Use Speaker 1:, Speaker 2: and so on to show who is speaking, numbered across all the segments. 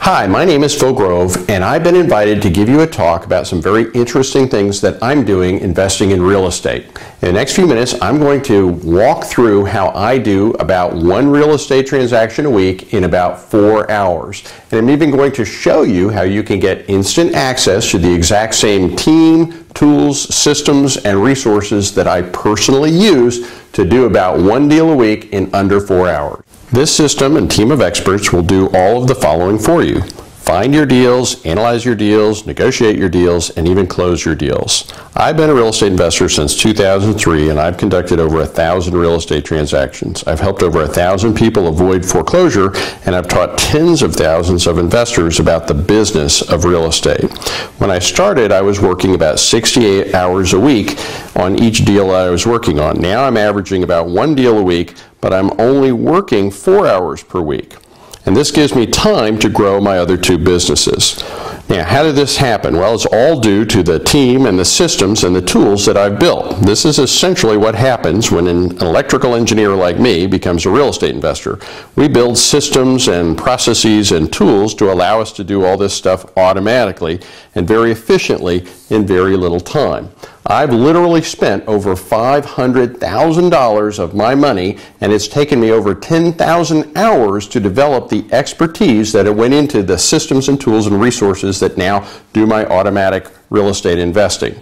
Speaker 1: Hi, my name is Phil Grove, and I've been invited to give you a talk about some very interesting things that I'm doing investing in real estate. In the next few minutes, I'm going to walk through how I do about one real estate transaction a week in about 4 hours. And I'm even going to show you how you can get instant access to the exact same team, tools, systems, and resources that I personally use to do about one deal a week in under 4 hours. This system and team of experts will do all of the following for you. Find your deals, analyze your deals, negotiate your deals, and even close your deals. I've been a real estate investor since 2003, and I've conducted over 1,000 real estate transactions. I've helped over 1,000 people avoid foreclosure, and I've taught tens of thousands of investors about the business of real estate. When I started, I was working about 68 hours a week on each deal I was working on. Now I'm averaging about one deal a week, but I'm only working 4 hours per week. And this gives me time to grow my other two businesses. Now, how did this happen? Well, it's all due to the team and the systems and the tools that I've built. This is essentially what happens when an electrical engineer like me becomes a real estate investor. We build systems and processes and tools to allow us to do all this stuff automatically and very efficiently in very little time. I've literally spent over $500,000 of my money, and it's taken me over 10,000 hours to develop the expertise that went into the systems and tools and resources that now do my automatic real estate investing.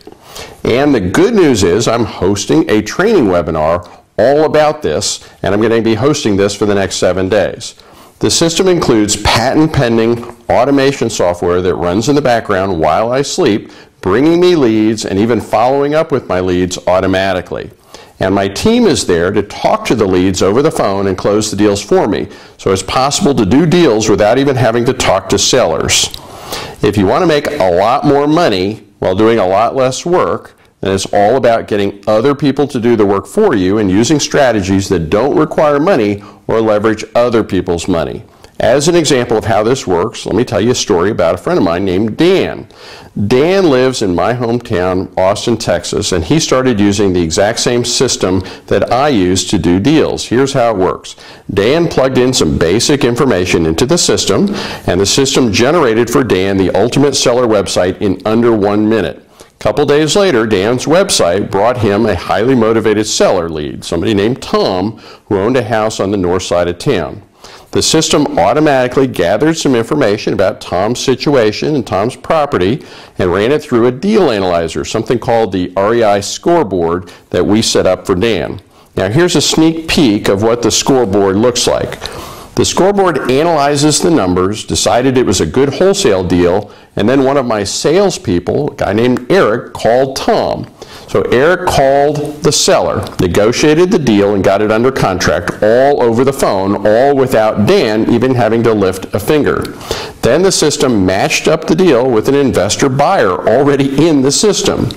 Speaker 1: And the good news is I'm hosting a training webinar all about this, and I'm going to be hosting this for the next 7 days. The system includes patent-pending automation software that runs in the background while I sleep, bringing me leads and even following up with my leads automatically. And my team is there to talk to the leads over the phone and close the deals for me. So it's possible to do deals without even having to talk to sellers. If you want to make a lot more money while doing a lot less work, then it's all about getting other people to do the work for you and using strategies that don't require money or leverage other people's money. As an example of how this works, let me tell you a story about a friend of mine named Dan. Dan lives in my hometown, Austin, Texas, and he started using the exact same system that I use to do deals. Here's how it works. Dan plugged in some basic information into the system, and the system generated for Dan the ultimate seller website in under 1 minute. A couple days later, Dan's website brought him a highly motivated seller lead, somebody named Tom, who owned a house on the north side of town. The system automatically gathered some information about Tom's situation and Tom's property and ran it through a deal analyzer, something called the REI scoreboard that we set up for Dan. Now here's a sneak peek of what the scoreboard looks like. The scoreboard analyzes the numbers, decided it was a good wholesale deal, and then one of my salespeople, a guy named Eric, called Tom. So Eric called the seller, negotiated the deal, and got it under contract all over the phone, all without Dan even having to lift a finger. Then the system matched up the deal with an investor buyer already in the system.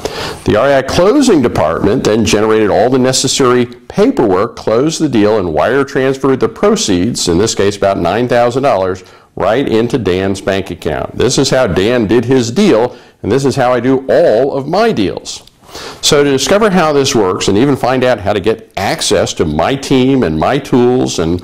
Speaker 1: The REI closing department then generated all the necessary paperwork, closed the deal, and wire transferred the proceeds, in this case about $9,000, right into Dan's bank account. This is how Dan did his deal, and this is how I do all of my deals. So to discover how this works and even find out how to get access to my team and my tools and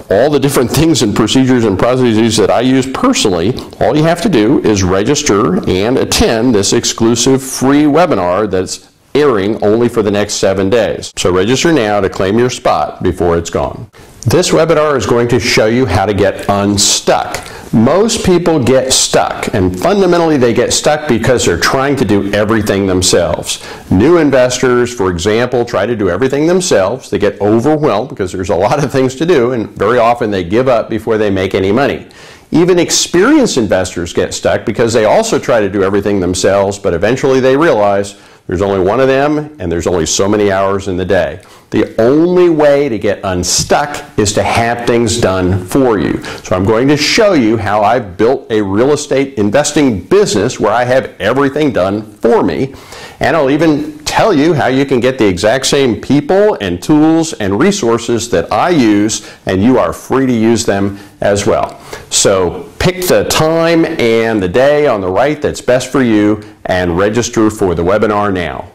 Speaker 1: all the different things and procedures and processes that I use personally, all you have to do is register and attend this exclusive free webinar that's airing only for the next 7 days. So register now to claim your spot before it's gone. This webinar is going to show you how to get unstuck. Most people get stuck, and fundamentally they get stuck because they're trying to do everything themselves. New investors, for example, try to do everything themselves. They get overwhelmed because there's a lot of things to do, and very often they give up before they make any money. Even experienced investors get stuck because they also try to do everything themselves, but eventually they realize there's only one of them, and there's only so many hours in the day. The only way to get unstuck is to have things done for you. So I'm going to show you how I've built a real estate investing business where I have everything done for me. And I'll even tell you how you can get the exact same people and tools and resources that I use, and you are free to use them as well. So pick the time and the day on the right that's best for you and register for the webinar now.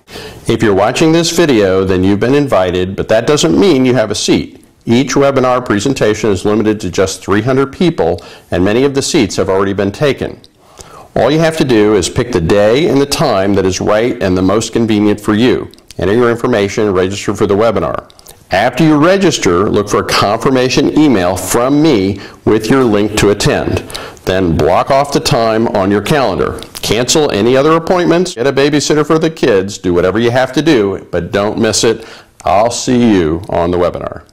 Speaker 1: If you're watching this video, then you've been invited, but that doesn't mean you have a seat. Each webinar presentation is limited to just 300 people, and many of the seats have already been taken. All you have to do is pick the day and the time that is right and the most convenient for you. Enter your information and register for the webinar. After you register, look for a confirmation email from me with your link to attend. Then block off the time on your calendar. Cancel any other appointments, get a babysitter for the kids, do whatever you have to do, but don't miss it. I'll see you on the webinar.